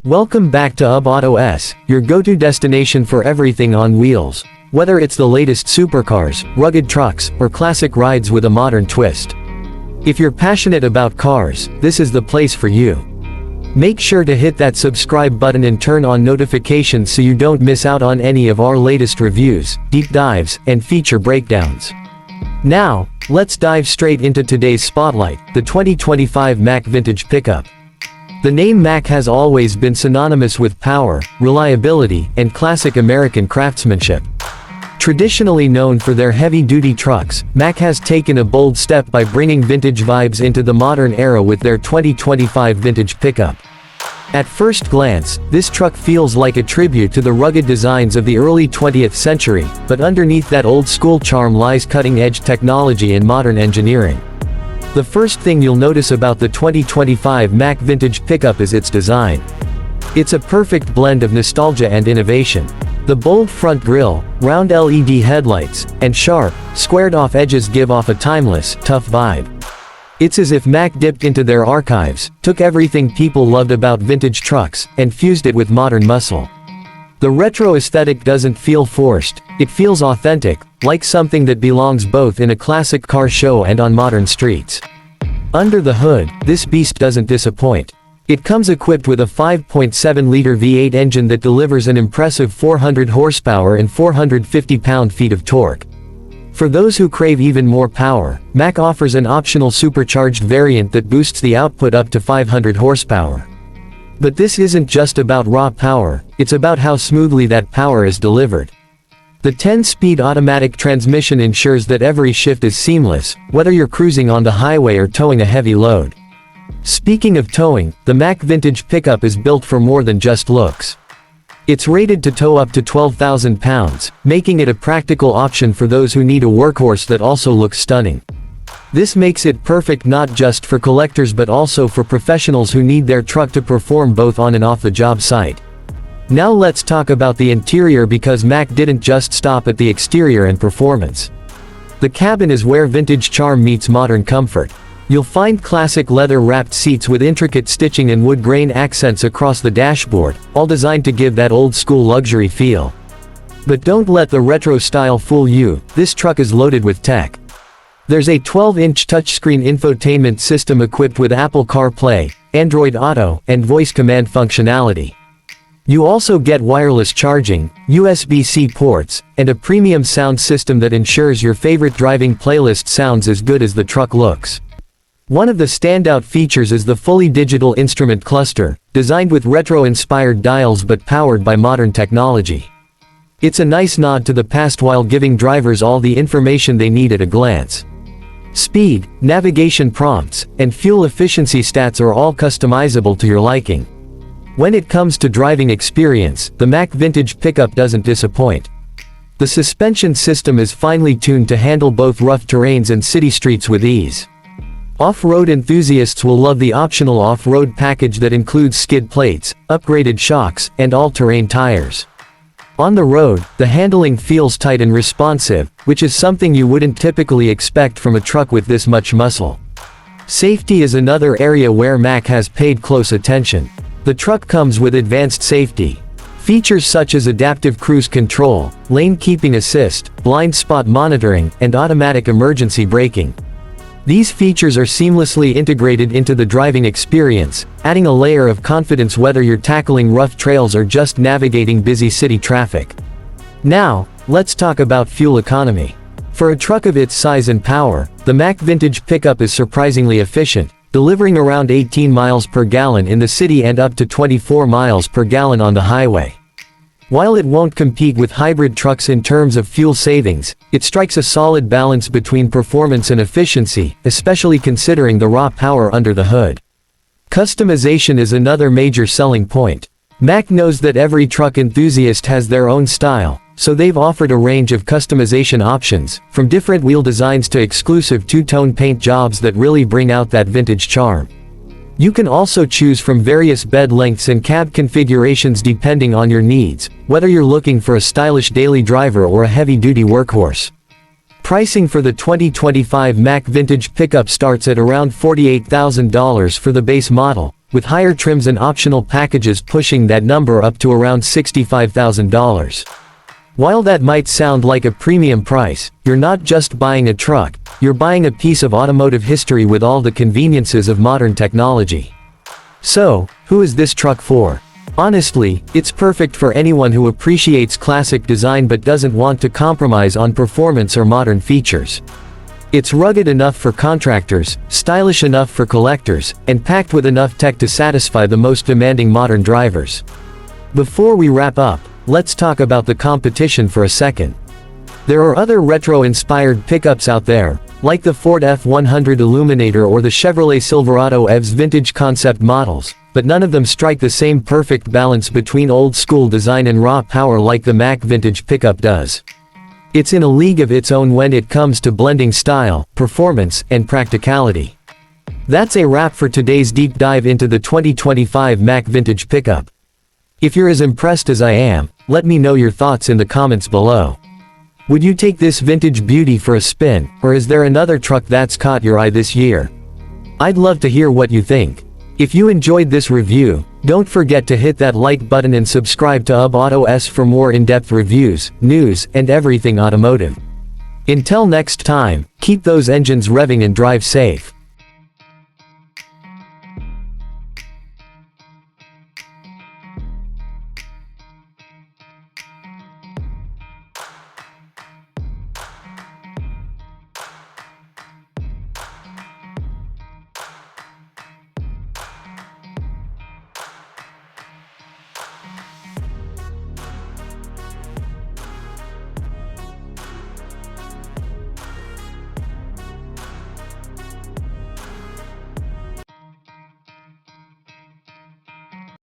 Welcome back to UbAuto, your go-to destination for everything on wheels. Whether it's the latest supercars, rugged trucks, or classic rides with a modern twist. If you're passionate about cars, this is the place for you. Make sure to hit that subscribe button and turn on notifications so you don't miss out on any of our latest reviews, deep dives, and feature breakdowns. Now, let's dive straight into today's spotlight, the 2025 Mack Vintage Pickup. The name Mack has always been synonymous with power, reliability, and classic American craftsmanship. Traditionally known for their heavy-duty trucks, Mack has taken a bold step by bringing vintage vibes into the modern era with their 2025 Vintage Pickup. At first glance, this truck feels like a tribute to the rugged designs of the early 20th century, but underneath that old-school charm lies cutting-edge technology and modern engineering. The first thing you'll notice about the 2025 Mack Vintage Pickup is its design. It's a perfect blend of nostalgia and innovation. The bold front grille, round LED headlights, and sharp, squared-off edges give off a timeless, tough vibe. It's as if Mack dipped into their archives, took everything people loved about vintage trucks, and fused it with modern muscle. The retro aesthetic doesn't feel forced, it feels authentic, like something that belongs both in a classic car show and on modern streets. Under the hood, this beast doesn't disappoint. It comes equipped with a 5.7-liter V8 engine that delivers an impressive 400 horsepower and 450 pound-feet of torque. For those who crave even more power, Mack offers an optional supercharged variant that boosts the output up to 500 horsepower. But this isn't just about raw power, it's about how smoothly that power is delivered. The 10-speed automatic transmission ensures that every shift is seamless, whether you're cruising on the highway or towing a heavy load. Speaking of towing, the Mack Vintage Pickup is built for more than just looks. It's rated to tow up to 12,000 pounds, making it a practical option for those who need a workhorse that also looks stunning. This makes it perfect not just for collectors but also for professionals who need their truck to perform both on and off the job site. Now let's talk about the interior because Mack didn't just stop at the exterior and performance. The cabin is where vintage charm meets modern comfort. You'll find classic leather-wrapped seats with intricate stitching and wood grain accents across the dashboard, all designed to give that old-school luxury feel. But don't let the retro style fool you, this truck is loaded with tech. There's a 12-inch touchscreen infotainment system equipped with Apple CarPlay, Android Auto, and voice command functionality. You also get wireless charging, USB-C ports, and a premium sound system that ensures your favorite driving playlist sounds as good as the truck looks. One of the standout features is the fully digital instrument cluster, designed with retro-inspired dials but powered by modern technology. It's a nice nod to the past while giving drivers all the information they need at a glance. Speed, navigation prompts, and fuel efficiency stats are all customizable to your liking. When it comes to driving experience, the Mack Vintage Pickup doesn't disappoint. The suspension system is finely tuned to handle both rough terrains and city streets with ease. Off-road enthusiasts will love the optional off-road package that includes skid plates, upgraded shocks, and all-terrain tires. On the road, the handling feels tight and responsive, which is something you wouldn't typically expect from a truck with this much muscle. Safety is another area where Mack has paid close attention. The truck comes with advanced safety features such as adaptive cruise control, lane keeping assist, blind spot monitoring, and automatic emergency braking. These features are seamlessly integrated into the driving experience, adding a layer of confidence whether you're tackling rough trails or just navigating busy city traffic. Now, let's talk about fuel economy. For a truck of its size and power, the Mack Vintage Pickup is surprisingly efficient, delivering around 18 miles per gallon in the city and up to 24 miles per gallon on the highway. While it won't compete with hybrid trucks in terms of fuel savings, it strikes a solid balance between performance and efficiency, especially considering the raw power under the hood. Customization is another major selling point. Mack knows that every truck enthusiast has their own style, so they've offered a range of customization options, from different wheel designs to exclusive two-tone paint jobs that really bring out that vintage charm. You can also choose from various bed lengths and cab configurations depending on your needs, whether you're looking for a stylish daily driver or a heavy-duty workhorse. Pricing for the 2025 Mack Vintage Pickup starts at around $48,000 for the base model, with higher trims and optional packages pushing that number up to around $65,000. While that might sound like a premium price, you're not just buying a truck, you're buying a piece of automotive history with all the conveniences of modern technology. So, who is this truck for? Honestly, it's perfect for anyone who appreciates classic design but doesn't want to compromise on performance or modern features. It's rugged enough for contractors, stylish enough for collectors, and packed with enough tech to satisfy the most demanding modern drivers. Before we wrap up, let's talk about the competition for a second. There are other retro-inspired pickups out there, like the Ford F-100 Illuminator or the Chevrolet Silverado EV's vintage concept models, but none of them strike the same perfect balance between old-school design and raw power like the Mack Vintage Pickup does. It's in a league of its own when it comes to blending style, performance, and practicality. That's a wrap for today's deep dive into the 2025 Mack Vintage Pickup. If you're as impressed as I am, let me know your thoughts in the comments below. Would you take this vintage beauty for a spin, or is there another truck that's caught your eye this year? I'd love to hear what you think. If you enjoyed this review, don't forget to hit that like button and subscribe to UbAutoS for more in-depth reviews, news, and everything automotive. Until next time, keep those engines revving and drive safe.